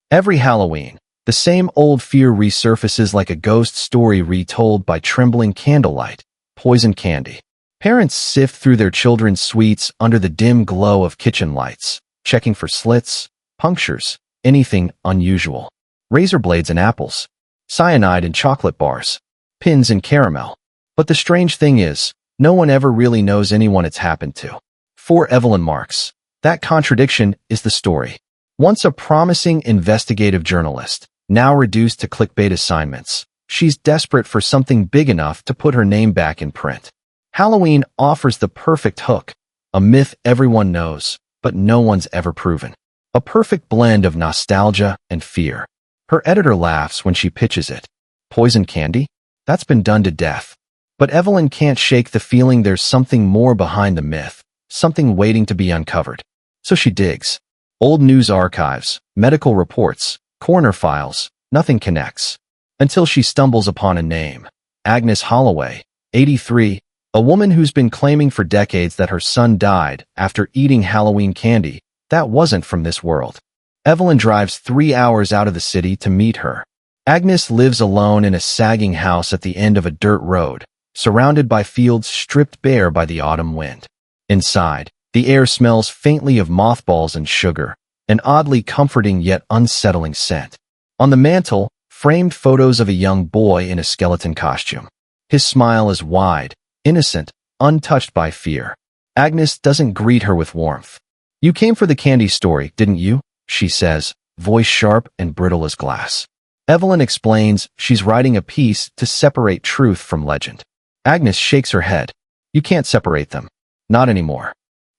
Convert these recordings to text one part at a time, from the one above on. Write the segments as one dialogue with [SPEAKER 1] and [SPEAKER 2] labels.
[SPEAKER 1] Every Halloween, the same old fear resurfaces like a ghost story retold by trembling candlelight, poison candy. Parents sift through their children's sweets under the dim glow of kitchen lights, checking for slits, punctures, anything unusual. Razor blades and apples, cyanide in chocolate bars, pins in caramel. But the strange thing is, no one ever really knows anyone it's happened to. For Evelyn Marks, that contradiction is the story. Once a promising investigative journalist, now reduced to clickbait assignments, she's desperate for something big enough to put her name back in print. Halloween offers the perfect hook, a myth everyone knows, but no one's ever proven. A perfect blend of nostalgia and fear. Her editor laughs when she pitches it. Poison candy? That's been done to death. But Evelyn can't shake the feeling there's something more behind the myth, something waiting to be uncovered. So she digs. Old news archives, medical reports, coroner files, nothing connects. Until she stumbles upon a name. Agnes Holloway, 83, a woman who's been claiming for decades that her son died after eating Halloween candy that wasn't from this world. Evelyn drives 3 hours out of the city to meet her. Agnes lives alone in a sagging house at the end of a dirt road, surrounded by fields stripped bare by the autumn wind. Inside, the air smells faintly of mothballs and sugar, an oddly comforting yet unsettling scent. On the mantel, framed photos of a young boy in a skeleton costume. His smile is wide, innocent, untouched by fear. Agnes doesn't greet her with warmth. "You came for the candy story, didn't you?" she says, voice sharp and brittle as glass. Evelyn explains she's writing a piece to separate truth from legend. Agnes shakes her head. "You can't separate them. Not anymore."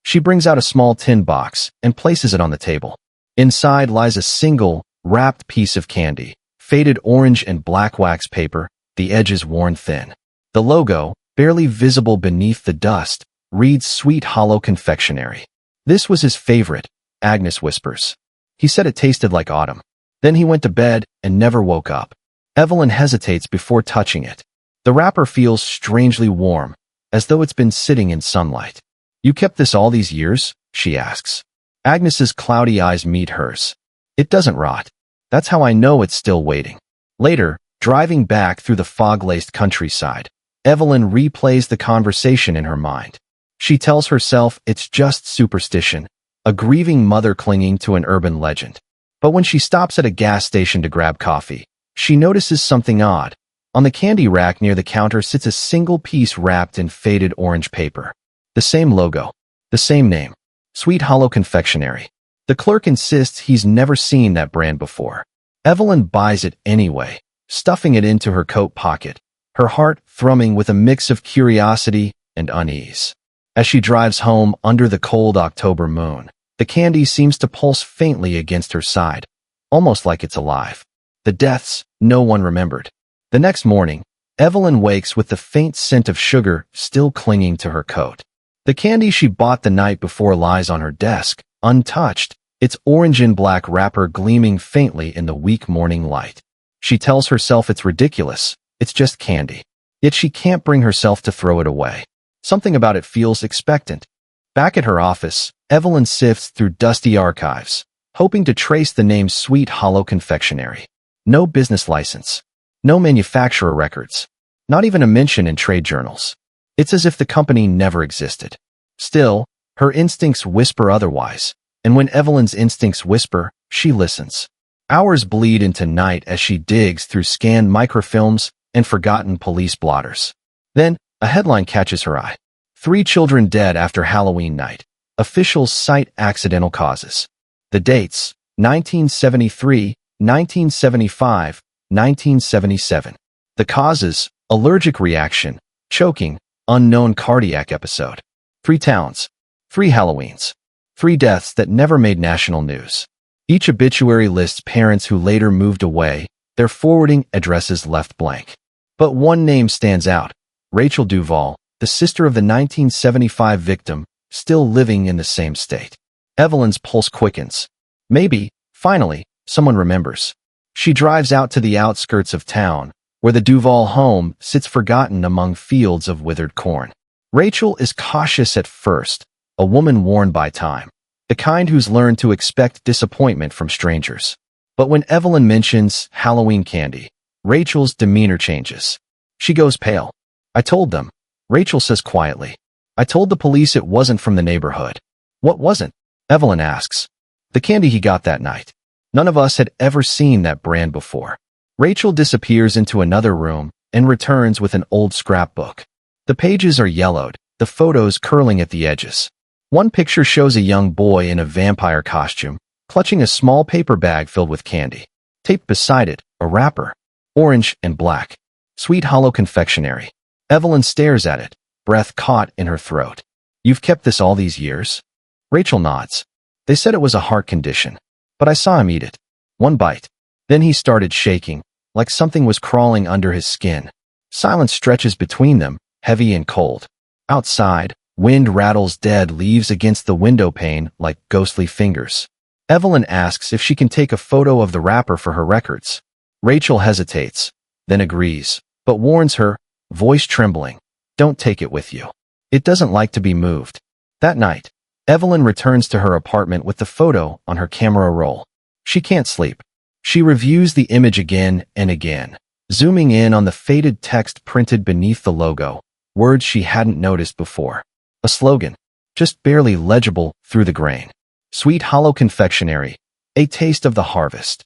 [SPEAKER 1] She brings out a small tin box and places it on the table. Inside lies a single, wrapped piece of candy, faded orange and black wax paper, the edges worn thin. The logo, barely visible beneath the dust, reads Sweet Hollow Confectionery. "This was his favorite," Agnes whispers. "He said it tasted like autumn. Then he went to bed and never woke up." Evelyn hesitates before touching it. The wrapper feels strangely warm, as though it's been sitting in sunlight. "You kept this all these years?" she asks. Agnes's cloudy eyes meet hers. "It doesn't rot. That's how I know it's still waiting." Later, driving back through the fog-laced countryside, Evelyn replays the conversation in her mind. She tells herself it's just superstition, a grieving mother clinging to an urban legend. But when she stops at a gas station to grab coffee, she notices something odd. On the candy rack near the counter sits a single piece wrapped in faded orange paper. The same logo. The same name. Sweet Hollow Confectionery. The clerk insists he's never seen that brand before. Evelyn buys it anyway, stuffing it into her coat pocket, her heart thrumming with a mix of curiosity and unease. As she drives home under the cold October moon, the candy seems to pulse faintly against her side, almost like it's alive. The deaths no one remembered. The next morning, Evelyn wakes with the faint scent of sugar still clinging to her coat. The candy she bought the night before lies on her desk, untouched, its orange and black wrapper gleaming faintly in the weak morning light. She tells herself it's ridiculous, it's just candy. Yet she can't bring herself to throw it away. Something about it feels expectant. Back at her office, Evelyn sifts through dusty archives, hoping to trace the name Sweet Hollow Confectionery. No business license. No manufacturer records. Not even a mention in trade journals. It's as if the company never existed. Still, her instincts whisper otherwise, and when Evelyn's instincts whisper, she listens. Hours bleed into night as she digs through scanned microfilms and forgotten police blotters. Then, a headline catches her eye. 3 children dead after Halloween night. Officials cite accidental causes. The dates, 1973, 1975, 1977. The causes, allergic reaction, choking, unknown cardiac episode. 3 towns, 3 Halloweens, 3 deaths that never made national news. Each obituary lists parents who later moved away, their forwarding addresses left blank. But one name stands out, Rachel Duvall, the sister of the 1975 victim, still living in the same state. Evelyn's pulse quickens. Maybe, finally, someone remembers. She drives out to the outskirts of town, where the Duvall home sits forgotten among fields of withered corn. Rachel is cautious at first, a woman worn by time, the kind who's learned to expect disappointment from strangers. But when Evelyn mentions Halloween candy, Rachel's demeanor changes. She goes pale. I told them, Rachel says quietly. I told the police it wasn't from the neighborhood. What wasn't? Evelyn asks. The candy he got that night. None of us had ever seen that brand before. Rachel disappears into another room and returns with an old scrapbook. The pages are yellowed, the photos curling at the edges. One picture shows a young boy in a vampire costume, clutching a small paper bag filled with candy. Taped beside it, a wrapper. Orange and black. Sweet Hollow Confectionery. Evelyn stares at it, breath caught in her throat. You've kept this all these years? Rachel nods. They said it was a heart condition, but I saw him eat it. One bite. Then he started shaking, like something was crawling under his skin. Silence stretches between them, heavy and cold. Outside, wind rattles dead leaves against the window pane like ghostly fingers. Evelyn asks if she can take a photo of the wrapper for her records. Rachel hesitates, then agrees, but warns her, voice trembling, don't take it with you. It doesn't like to be moved. That night, Evelyn returns to her apartment with the photo on her camera roll. She can't sleep. She reviews the image again and again, zooming in on the faded text printed beneath the logo, words she hadn't noticed before. A slogan, just barely legible through the grain. Sweet Hollow Confectionery, a taste of the harvest.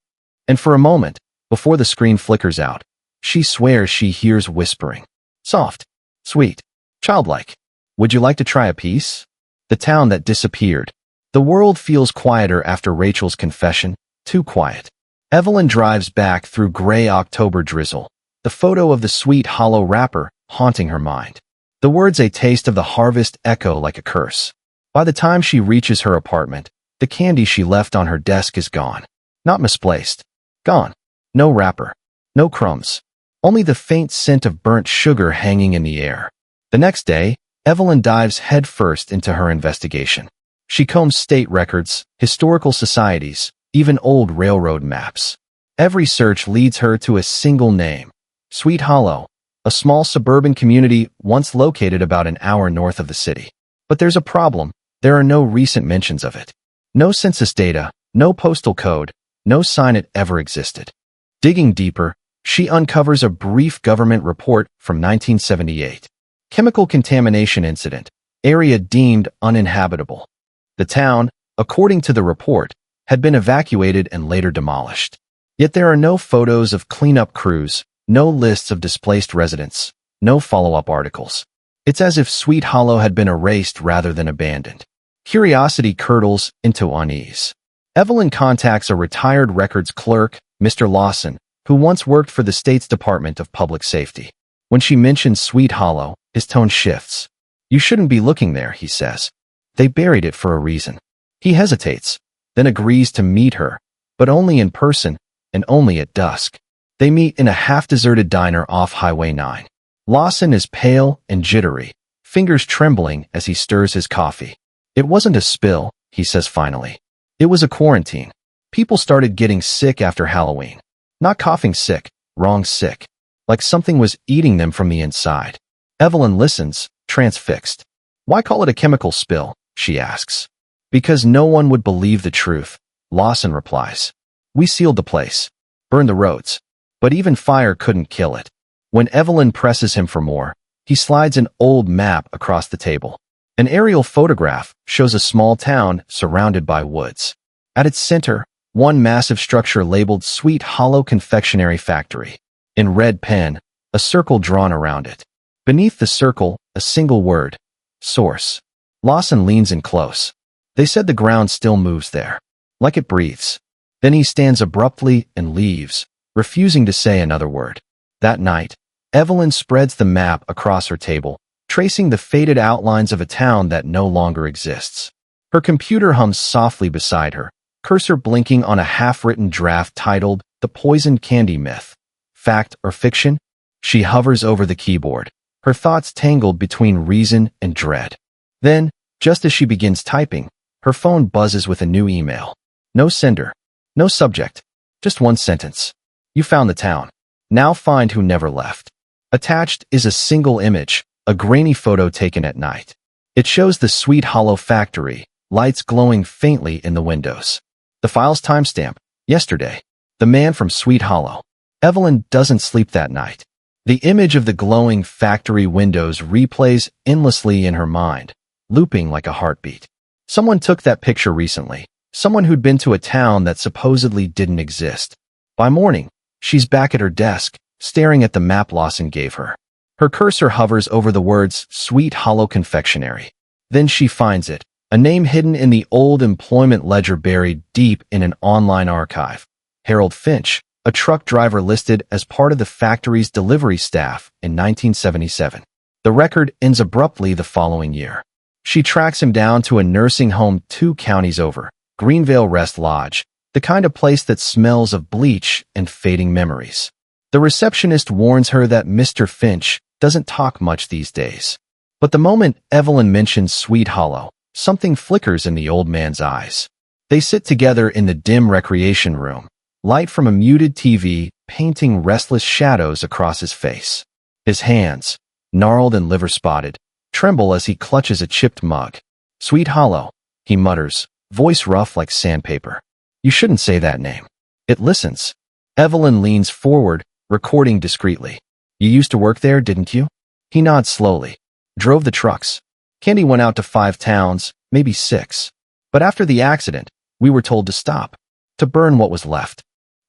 [SPEAKER 1] And for a moment, before the screen flickers out, she swears she hears whispering. Soft, sweet, childlike. Would you like to try a piece? The town that disappeared. The world feels quieter after Rachel's confession, too quiet. Evelyn drives back through gray October drizzle, the photo of the Sweet Hollow wrapper haunting her mind. The words a taste of the harvest echo like a curse. By the time she reaches her apartment, the candy she left on her desk is gone. Not misplaced. Gone. No wrapper. No crumbs. Only the faint scent of burnt sugar hanging in the air. The next day, Evelyn dives headfirst into her investigation. She combs state records, historical societies, even old railroad maps. Every search leads her to a single name. Sweet Hollow, a small suburban community once located about an hour north of the city. But there's a problem. There are no recent mentions of it. No census data, no postal code, no sign it ever existed. Digging deeper, she uncovers a brief government report from 1978. Chemical contamination incident, area deemed uninhabitable. The town, according to the report, had been evacuated and later demolished. Yet there are no photos of cleanup crews, no lists of displaced residents, no follow-up articles. It's as if Sweet Hollow had been erased rather than abandoned. Curiosity curdles into unease. Evelyn contacts a retired records clerk, Mr. Lawson, who once worked for the state's Department of Public Safety. When she mentions Sweet Hollow, his tone shifts. You shouldn't be looking there, he says. They buried it for a reason. He hesitates, then agrees to meet her, but only in person and only at dusk. They meet in a half-deserted diner off Highway 9. Lawson is pale and jittery, fingers trembling as he stirs his coffee. It wasn't a spill, he says finally. It was a quarantine. People started getting sick after Halloween. Not coughing sick, wrong sick. Like something was eating them from the inside. Evelyn listens, transfixed. Why call it a chemical spill, she asks. Because no one would believe the truth, Lawson replies. We sealed the place, burned the roads, but even fire couldn't kill it. When Evelyn presses him for more, he slides an old map across the table. An aerial photograph shows a small town surrounded by woods. At its center, one massive structure labeled Sweet Hollow Confectionery Factory. In red pen, a circle drawn around it. Beneath the circle, a single word. Source. Lawson leans in close. They said the ground still moves there. Like it breathes. Then he stands abruptly and leaves, refusing to say another word. That night, Evelyn spreads the map across her table, tracing the faded outlines of a town that no longer exists. Her computer hums softly beside her, cursor blinking on a half-written draft titled The Poisoned Candy Myth. Fact or fiction? She hovers over the keyboard, her thoughts tangled between reason and dread. Then, just as she begins typing, her phone buzzes with a new email. No sender. No subject. Just one sentence. You found the town. Now find who never left. Attached is a single image, a grainy photo taken at night. It shows the Sweet Hollow factory, lights glowing faintly in the windows. The file's timestamp, yesterday. The man from Sweet Hollow. Evelyn doesn't sleep that night. The image of the glowing factory windows replays endlessly in her mind, looping like a heartbeat. Someone took that picture recently. Someone who'd been to a town that supposedly didn't exist. By morning, she's back at her desk, staring at the map Lawson gave her. Her cursor hovers over the words Sweet Hollow Confectionery. Then she finds it, a name hidden in the old employment ledger buried deep in an online archive. Harold Finch, a truck driver listed as part of the factory's delivery staff in 1977. The record ends abruptly the following year. She tracks him down to a nursing home 2 counties over, Greenvale Rest Lodge, the kind of place that smells of bleach and fading memories. The receptionist warns her that Mr. Finch doesn't talk much these days. But the moment Evelyn mentions Sweet Hollow, something flickers in the old man's eyes. They sit together in the dim recreation room, light from a muted TV painting restless shadows across his face. His hands, gnarled and liver-spotted, tremble as he clutches a chipped mug. Sweet Hollow, he mutters, voice rough like sandpaper. You shouldn't say that name. It listens. Evelyn leans forward, recording discreetly. You used to work there, didn't you? He nods slowly. Drove the trucks. Candy went out to 5 towns, maybe 6. But after the accident, we were told to stop. To burn what was left.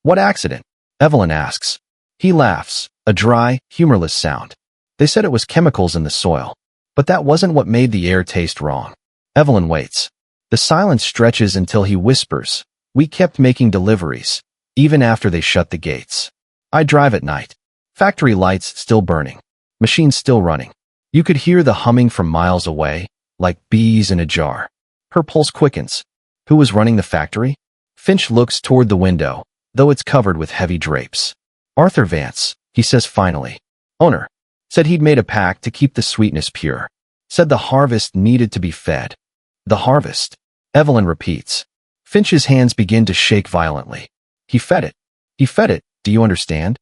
[SPEAKER 1] What accident? Evelyn asks. He laughs, a dry, humorless sound. They said it was chemicals in the soil. But that wasn't what made the air taste wrong. Evelyn waits. The silence stretches until he whispers, we kept making deliveries, even after they shut the gates. I drive at night. Factory lights still burning. Machines still running. You could hear the humming from miles away, like bees in a jar. Her pulse quickens. Who was running the factory? Finch looks toward the window, though it's covered with heavy drapes. Arthur Vance, he says finally. Owner. Said he'd made a pact to keep the sweetness pure. Said the harvest needed to be fed. The harvest. Evelyn repeats. Finch's hands begin to shake violently. He fed it. He fed it, do you understand?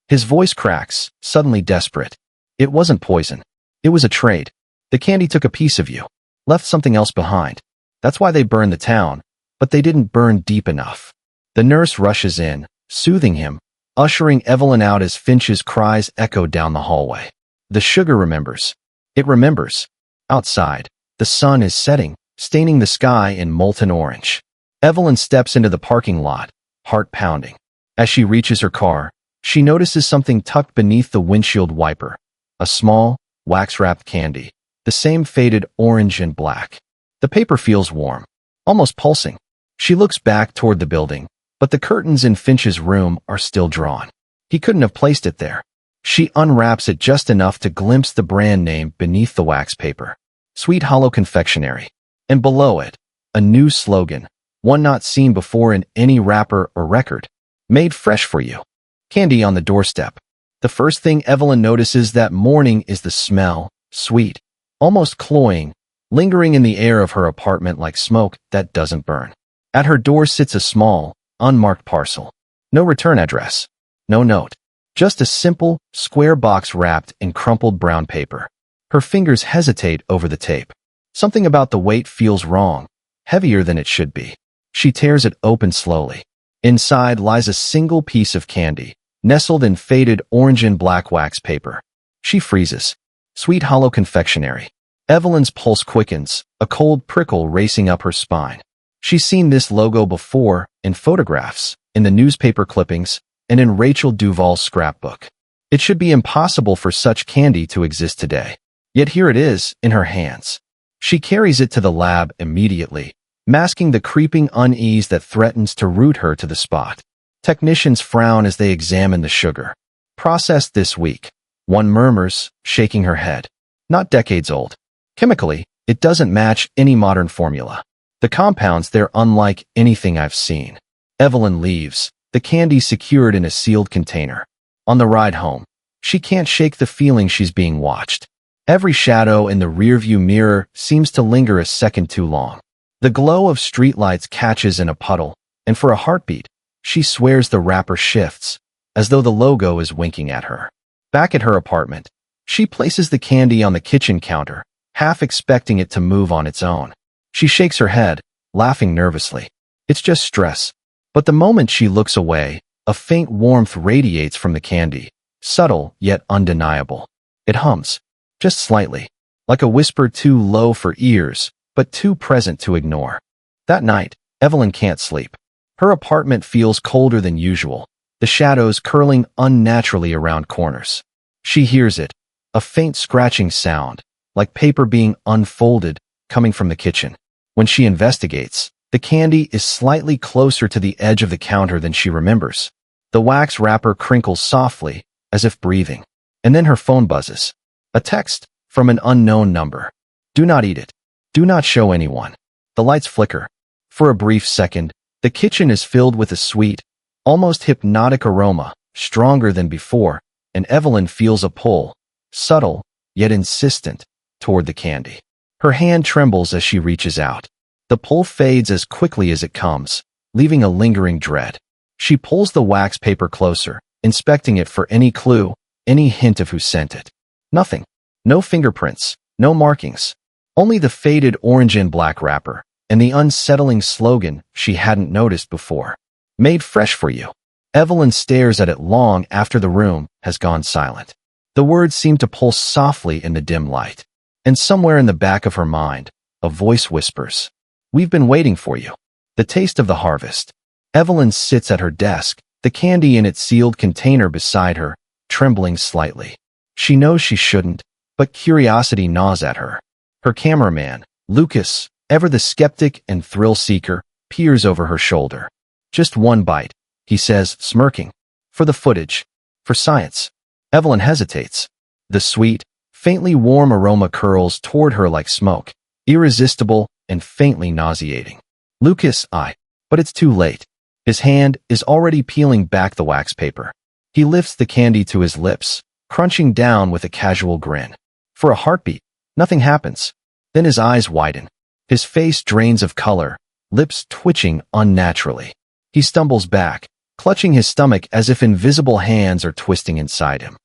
[SPEAKER 1] His voice cracks, suddenly desperate. It wasn't poison. It was a trade. The candy took a piece of you. Left something else behind. That's why they burned the town, but they didn't burn deep enough. The nurse rushes in, soothing him, ushering Evelyn out as Finch's cries echo down the hallway. The sugar remembers. It remembers. Outside, the sun is setting, staining the sky in molten orange. Evelyn steps into the parking lot, heart pounding. As she reaches her car, she notices something tucked beneath the windshield wiper. A small, wax-wrapped candy, the same faded orange and black. The paper feels warm, almost pulsing. She looks back toward the building, but the curtains in Finch's room are still drawn. He couldn't have placed it there. She unwraps it just enough to glimpse the brand name beneath the wax paper. Sweet Hollow Confectionery. And below it, a new slogan, one not seen before in any wrapper or record. Made fresh for you. Candy on the doorstep. The first thing Evelyn notices that morning is the smell, sweet, almost cloying, lingering in the air of her apartment like smoke that doesn't burn. At her door sits a small, unmarked parcel. No return address. No note. Just a simple, square box wrapped in crumpled brown paper. Her fingers hesitate over the tape. Something about the weight feels wrong, heavier than it should be. She tears it open slowly. Inside lies a single piece of candy, nestled in faded orange and black wax paper. She freezes. Sweet Hollow Confectionery. Evelyn's pulse quickens, a cold prickle racing up her spine. She's seen this logo before, in photographs, in the newspaper clippings, and in Rachel Duvall's scrapbook. It should be impossible for such candy to exist today. Yet here it is, in her hands. She carries it to the lab immediately, masking the creeping unease that threatens to root her to the spot. Technicians frown as they examine the sugar. Processed this week. One murmurs, shaking her head. Not decades old. Chemically, it doesn't match any modern formula. The compounds, they're unlike anything I've seen. Evelyn leaves, the candy secured in a sealed container. On the ride home, she can't shake the feeling she's being watched. Every shadow in the rearview mirror seems to linger a second too long. The glow of streetlights catches in a puddle, and for a heartbeat, she swears the wrapper shifts, as though the logo is winking at her. Back at her apartment, she places the candy on the kitchen counter, half expecting it to move on its own. She shakes her head, laughing nervously. It's just stress. But the moment she looks away, A faint warmth radiates from the candy, subtle yet undeniable. It hums, just slightly, like a whisper too low for ears, but too present to ignore. That night, Evelyn can't sleep. Her apartment feels colder than usual, the shadows curling unnaturally around corners. She hears it, a faint scratching sound, like paper being unfolded, coming from the kitchen. When she investigates, the candy is slightly closer to the edge of the counter than she remembers. The wax wrapper crinkles softly, as if breathing. And then her phone buzzes. A text from an unknown number. Do not eat it. Do not show anyone. The lights flicker. For a brief second, the kitchen is filled with a sweet, almost hypnotic aroma, stronger than before, and Evelyn feels a pull, subtle, yet insistent, toward the candy. Her hand trembles as she reaches out. The pull fades as quickly as it comes, leaving a lingering dread. She pulls the wax paper closer, inspecting it for any clue, any hint of who sent it. Nothing. No fingerprints, no markings. Only the faded orange and black wrapper, and the unsettling slogan she hadn't noticed before. Made fresh for you. Evelyn stares at it long after the room has gone silent. The words seem to pulse softly in the dim light. And somewhere in the back of her mind, a voice whispers, "We've been waiting for you." The taste of the harvest. Evelyn sits at her desk, the candy in its sealed container beside her, trembling slightly. She knows she shouldn't, but curiosity gnaws at her. Her cameraman, Lucas, ever the skeptic and thrill-seeker, peers over her shoulder. "Just one bite," he says, smirking. "For the footage. For science." Evelyn hesitates. The sweet, faintly warm aroma curls toward her like smoke, irresistible and faintly nauseating. Lucas, but it's too late. His hand is already peeling back the wax paper. He lifts the candy to his lips, crunching down with a casual grin. For a heartbeat, nothing happens. Then his eyes widen. His face drains of color, lips twitching unnaturally. He stumbles back, clutching his stomach as if invisible hands are twisting inside him.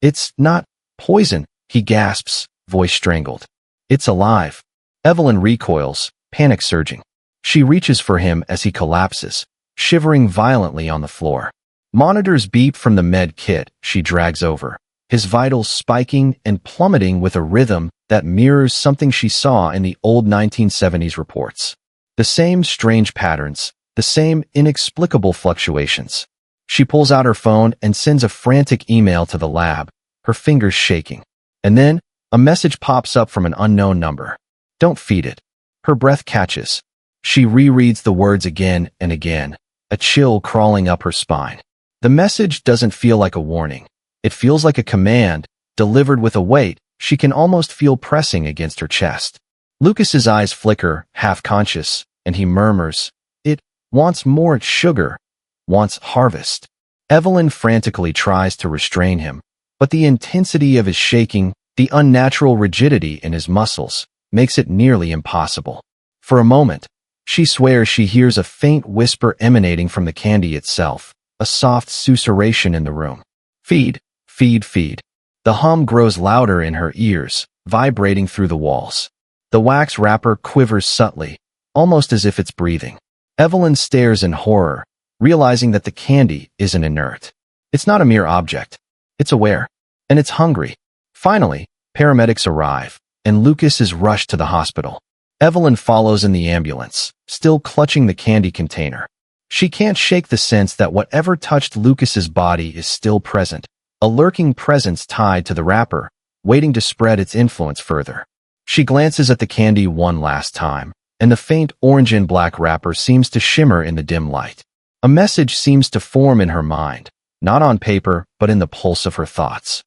[SPEAKER 1] "It's not poison," he gasps, voice strangled. "It's alive." Evelyn recoils, panic surging. She reaches for him as he collapses, shivering violently on the floor. Monitors beep from the med kit she drags over, his vitals spiking and plummeting with a rhythm that mirrors something she saw in the old 1970s reports. The same strange patterns, the same inexplicable fluctuations. She pulls out her phone and sends a frantic email to the lab, her fingers shaking. And then, a message pops up from an unknown number. "Don't feed it." Her breath catches. She rereads the words again and again, a chill crawling up her spine. The message doesn't feel like a warning. It feels like a command, delivered with a weight she can almost feel pressing against her chest. Lucas's eyes flicker, half-conscious, and he murmurs, "It wants more sugar, wants harvest." Evelyn frantically tries to restrain him, but the intensity of his shaking, the unnatural rigidity in his muscles, makes it nearly impossible. For a moment, she swears she hears a faint whisper emanating from the candy itself, a soft susurration in the room. "Feed, feed, feed." The hum grows louder in her ears, vibrating through the walls. The wax wrapper quivers subtly, almost as if it's breathing. Evelyn stares in horror, realizing that the candy isn't inert. It's not a mere object. It's aware. And it's hungry. Finally, paramedics arrive, and Lucas is rushed to the hospital. Evelyn follows in the ambulance, still clutching the candy container. She can't shake the sense that whatever touched Lucas's body is still present, a lurking presence tied to the wrapper, waiting to spread its influence further. She glances at the candy one last time, and the faint orange and black wrapper seems to shimmer in the dim light. A message seems to form in her mind, not on paper, but in the pulse of her thoughts.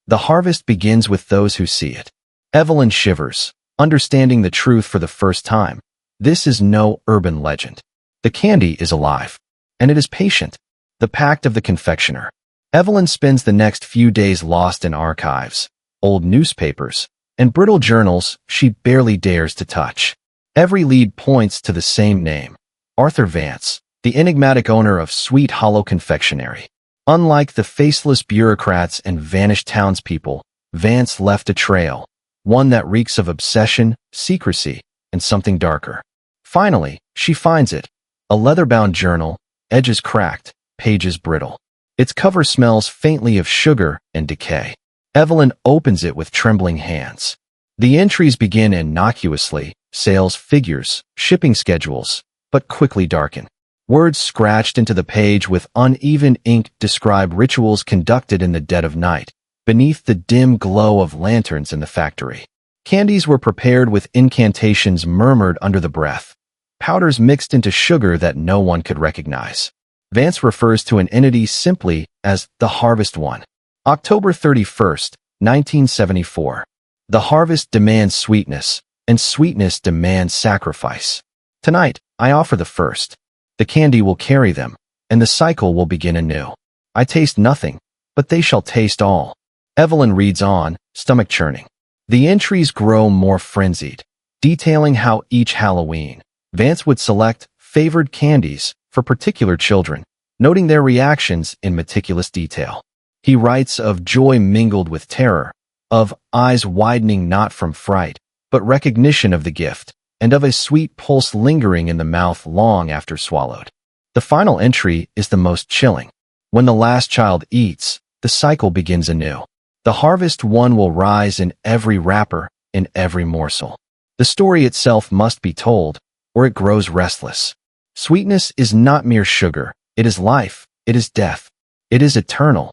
[SPEAKER 1] The harvest begins with those who see it. Evelyn shivers, understanding the truth for the first time. This is no urban legend. The candy is alive, and it is patient. The Pact of the Confectioner. Evelyn spends the next few days lost in archives, old newspapers, and brittle journals she barely dares to touch. Every lead points to the same name, Arthur Vance, the enigmatic owner of Sweet Hollow Confectionery. Unlike the faceless bureaucrats and vanished townspeople, Vance left a trail, one that reeks of obsession, secrecy, and something darker. Finally, she finds it, a leather-bound journal, edges cracked, pages brittle. Its cover smells faintly of sugar and decay. Evelyn opens it with trembling hands. The entries begin innocuously, sales figures, shipping schedules, but quickly darken. Words scratched into the page with uneven ink describe rituals conducted in the dead of night, beneath the dim glow of lanterns in the factory. Candies were prepared with incantations murmured under the breath, powders mixed into sugar that no one could recognize. Vance refers to an entity simply as the Harvest One. October 31st, 1974. The harvest demands sweetness, and sweetness demands sacrifice. Tonight, I offer the first. The candy will carry them, and the cycle will begin anew. I taste nothing, but they shall taste all. Evelyn reads on, stomach churning. The entries grow more frenzied, detailing how each Halloween, Vance would select favored candies for particular children, noting their reactions in meticulous detail. He writes of joy mingled with terror, of eyes widening not from fright, but recognition of the gift, and of a sweet pulse lingering in the mouth long after swallowed. The final entry is the most chilling. When the last child eats, the cycle begins anew. The Harvest One will rise in every wrapper, in every morsel. The story itself must be told, or it grows restless. Sweetness is not mere sugar. It is life. It is death. It is eternal.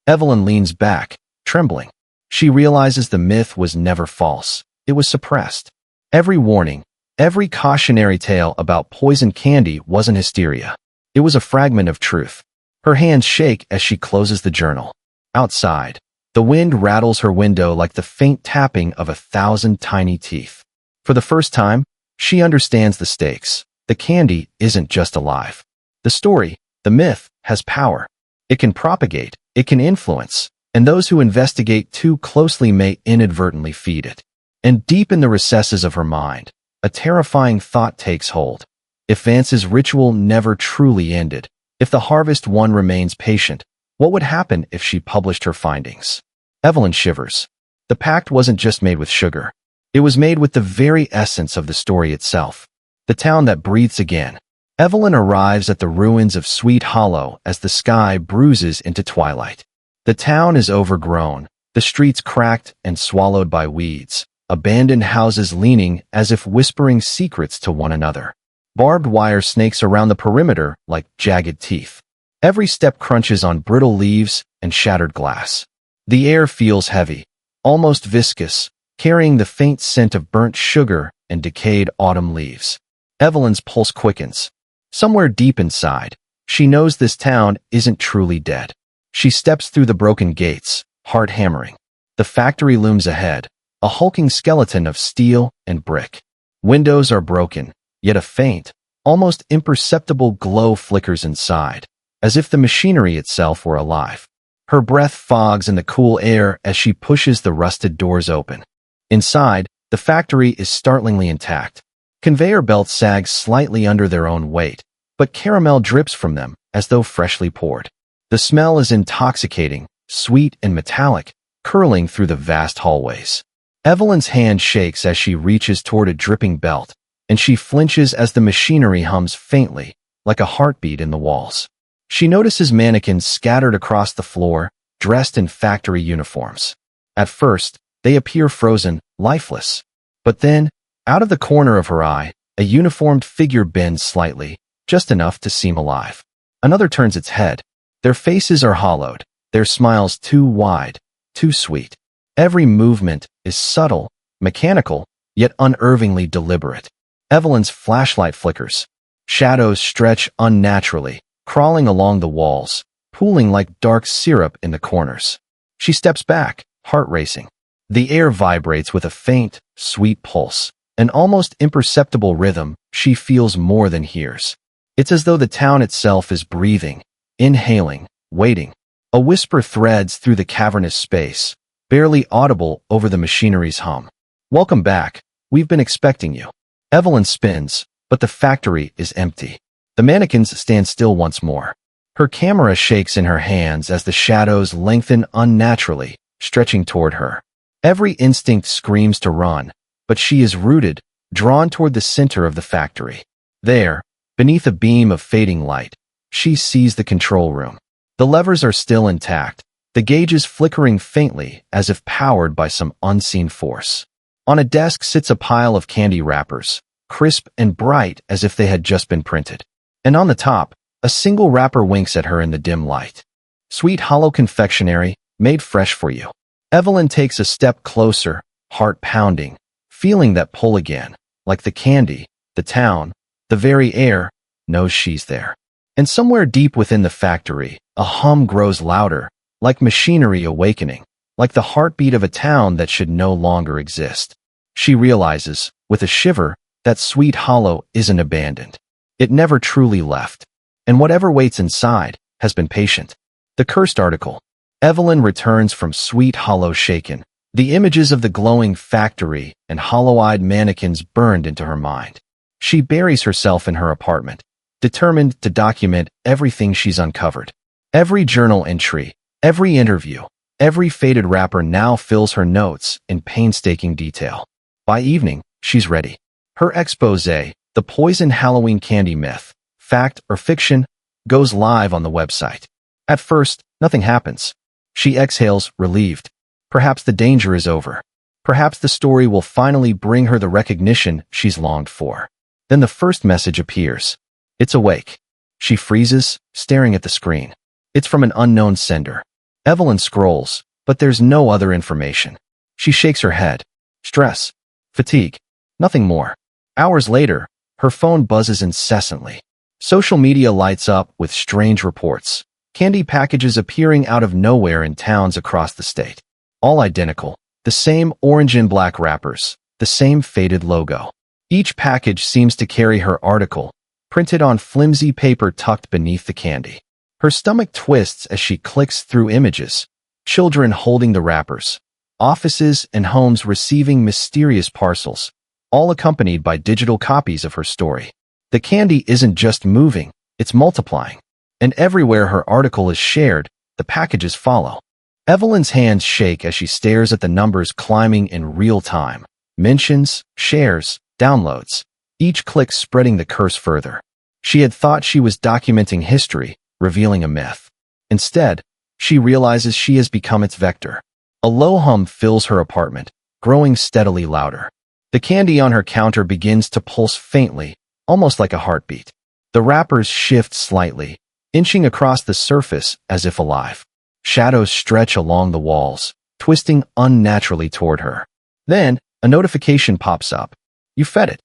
[SPEAKER 1] Evelyn leans back, trembling. She realizes the myth was never false. It was suppressed. Every warning, every cautionary tale about poison candy wasn't hysteria. It was a fragment of truth. Her hands shake as she closes the journal. Outside, the wind rattles her window like the faint tapping of 1,000 tiny teeth. For the first time, she understands the stakes. The candy isn't just alive. The story, the myth, has power. It can propagate, it can influence, and those who investigate too closely may inadvertently feed it. And deep in the recesses of her mind, a terrifying thought takes hold. If Vance's ritual never truly ended, if the Harvest One remains patient, what would happen if she published her findings? Evelyn shivers. The pact wasn't just made with sugar. It was made with the very essence of the story itself. The town that breathes again. Evelyn arrives at the ruins of Sweet Hollow as the sky bruises into twilight. The town is overgrown, the streets cracked and swallowed by weeds, abandoned houses leaning as if whispering secrets to one another. Barbed wire snakes around the perimeter like jagged teeth. Every step crunches on brittle leaves and shattered glass. The air feels heavy, almost viscous, carrying the faint scent of burnt sugar and decayed autumn leaves. Evelyn's pulse quickens. Somewhere deep inside, she knows this town isn't truly dead. She steps through the broken gates, heart hammering. The factory looms ahead, a hulking skeleton of steel and brick. Windows are broken, yet a faint, almost imperceptible glow flickers inside, as if the machinery itself were alive. Her breath fogs in the cool air as she pushes the rusted doors open. Inside, the factory is startlingly intact. Conveyor belts sag slightly under their own weight, but caramel drips from them as though freshly poured. The smell is intoxicating, sweet and metallic, curling through the vast hallways. Evelyn's hand shakes as she reaches toward a dripping belt, and she flinches as the machinery hums faintly, like a heartbeat in the walls. She notices mannequins scattered across the floor, dressed in factory uniforms. At first, they appear frozen, lifeless. But then, out of the corner of her eye, a uniformed figure bends slightly, just enough to seem alive. Another turns its head. Their faces are hollowed, their smiles too wide, too sweet. Every movement is subtle, mechanical, yet unervingly deliberate. Evelyn's flashlight flickers. Shadows stretch unnaturally, crawling along the walls, pooling like dark syrup in the corners. She steps back, heart racing. The air vibrates with a faint, sweet pulse, an almost imperceptible rhythm she feels more than hears. It's as though the town itself is breathing, inhaling, waiting. A whisper threads through the cavernous space, barely audible over the machinery's hum. "Welcome back. We've been expecting you." Evelyn spins, but the factory is empty. The mannequins stand still once more. Her camera shakes in her hands as the shadows lengthen unnaturally, stretching toward her. Every instinct screams to run, but she is rooted, drawn toward the center of the factory. There, beneath a beam of fading light, she sees the control room. The levers are still intact, the gauges flickering faintly as if powered by some unseen force. On a desk sits a pile of candy wrappers, crisp and bright as if they had just been printed. And on the top, a single wrapper winks at her in the dim light. Sweet Hollow Confectionery, made fresh for you. Evelyn takes a step closer, heart pounding, feeling that pull again, like the candy, the town, the very air, knows she's there. And somewhere deep within the factory, a hum grows louder, like machinery awakening, like the heartbeat of a town that should no longer exist. She realizes, with a shiver, that Sweet Hollow isn't abandoned. It never truly left. And whatever waits inside has been patient. The cursed article. Evelyn returns from Sweet Hollow shaken. The images of the glowing factory and hollow-eyed mannequins burned into her mind. She buries herself in her apartment, determined to document everything she's uncovered. Every journal entry, every interview, every faded wrapper now fills her notes in painstaking detail. By evening, she's ready. Her exposé, The Poison Halloween Candy Myth, Fact or Fiction, goes live on the website. At first, nothing happens. She exhales, relieved. Perhaps the danger is over. Perhaps the story will finally bring her the recognition she's longed for. Then the first message appears. It's awake. She freezes, staring at the screen. It's from an unknown sender. Evelyn scrolls, but there's no other information. She shakes her head. Stress. Fatigue. Nothing more. Hours later, her phone buzzes incessantly. Social media lights up with strange reports. Candy packages appearing out of nowhere in towns across the state. All identical. The same orange and black wrappers. The same faded logo. Each package seems to carry her article, printed on flimsy paper tucked beneath the candy. Her stomach twists as she clicks through images. Children holding the wrappers. Offices and homes receiving mysterious parcels, all accompanied by digital copies of her story. The candy isn't just moving, it's multiplying. And everywhere her article is shared, the packages follow. Evelyn's hands shake as she stares at the numbers climbing in real time. Mentions, shares, downloads, each click spreading the curse further. She had thought she was documenting history, revealing a myth. Instead, she realizes she has become its vector. A low hum fills her apartment, growing steadily louder. The candy on her counter begins to pulse faintly, almost like a heartbeat. The wrappers shift slightly, inching across the surface as if alive. Shadows stretch along the walls, twisting unnaturally toward her. Then, a notification pops up. You fed it.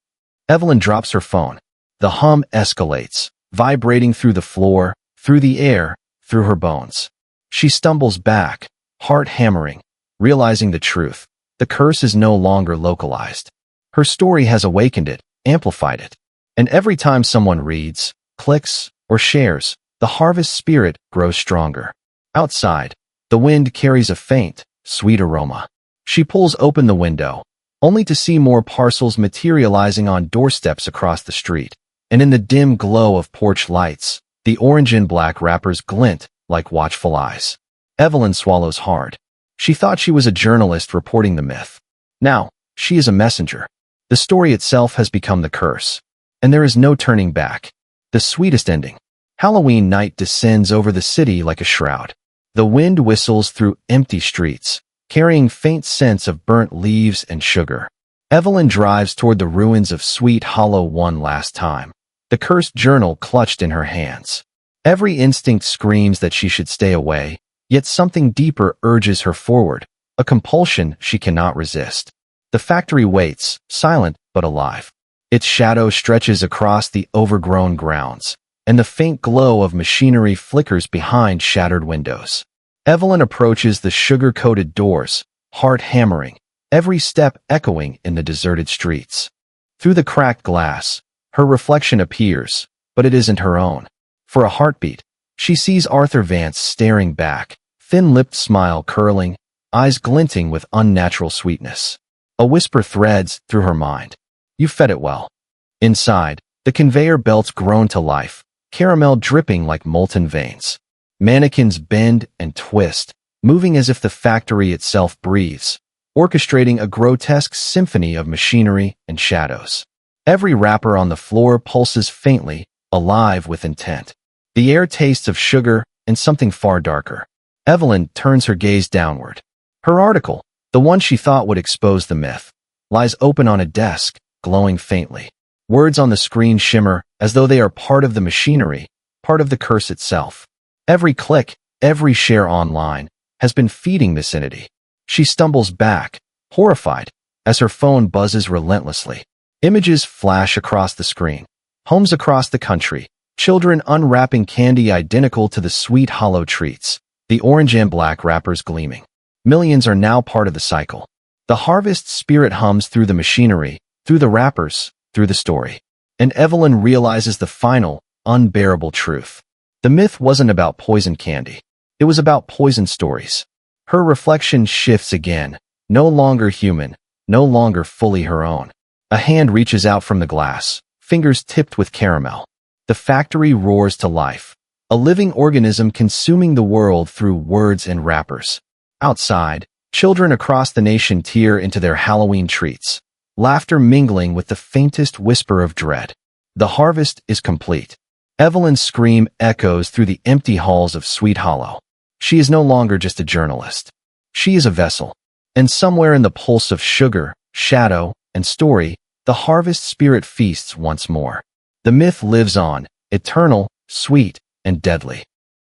[SPEAKER 1] Evelyn drops her phone. The hum escalates, vibrating through the floor, through the air, through her bones. She stumbles back, heart hammering, realizing the truth. The curse is no longer localized. Her story has awakened it, amplified it. And every time someone reads, clicks, or shares, the harvest spirit grows stronger. Outside, the wind carries a faint, sweet aroma. She pulls open the window, only to see more parcels materializing on doorsteps across the street. And in the dim glow of porch lights, the orange and black wrappers glint like watchful eyes. Evelyn swallows hard. She thought she was a journalist reporting the myth. Now, she is a messenger. The story itself has become the curse. And there is no turning back. The sweetest ending. Halloween night descends over the city like a shroud. The wind whistles through empty streets, carrying faint scents of burnt leaves and sugar. Evelyn drives toward the ruins of Sweet Hollow one last time, the cursed journal clutched in her hands. Every instinct screams that she should stay away, yet something deeper urges her forward, a compulsion she cannot resist. The factory waits, silent but alive. Its shadow stretches across the overgrown grounds, and the faint glow of machinery flickers behind shattered windows. Evelyn approaches the sugar-coated doors, heart hammering, every step echoing in the deserted streets. Through the cracked glass, her reflection appears, but it isn't her own. For a heartbeat, she sees Arthur Vance staring back, thin-lipped smile curling, eyes glinting with unnatural sweetness. A whisper threads through her mind. You fed it well. Inside, the conveyor belts groan to life, caramel dripping like molten veins. Mannequins bend and twist, moving as if the factory itself breathes, orchestrating a grotesque symphony of machinery and shadows. Every wrapper on the floor pulses faintly, alive with intent. The air tastes of sugar and something far darker. Evelyn turns her gaze downward. Her article, the one she thought would expose the myth, lies open on a desk, glowing faintly. Words on the screen shimmer as though they are part of the machinery, part of the curse itself. Every click, every share online, has been feeding this entity. She stumbles back, horrified, as her phone buzzes relentlessly. Images flash across the screen. Homes across the country, children unwrapping candy identical to the Sweet Hollow treats, the orange and black wrappers gleaming. Millions are now part of the cycle. The harvest spirit hums through the machinery, through the wrappers, through the story. And Evelyn realizes the final, unbearable truth. The myth wasn't about poison candy. It was about poison stories. Her reflection shifts again, no longer human, no longer fully her own. A hand reaches out from the glass, fingers tipped with caramel. The factory roars to life, a living organism consuming the world through words and wrappers. Outside, children across the nation tear into their Halloween treats, laughter mingling with the faintest whisper of dread. The harvest is complete. Evelyn's scream echoes through the empty halls of Sweet Hollow. She is no longer just a journalist. She is a vessel. And somewhere in the pulse of sugar, shadow, and story, the harvest spirit feasts once more. The myth lives on, eternal, sweet, and deadly.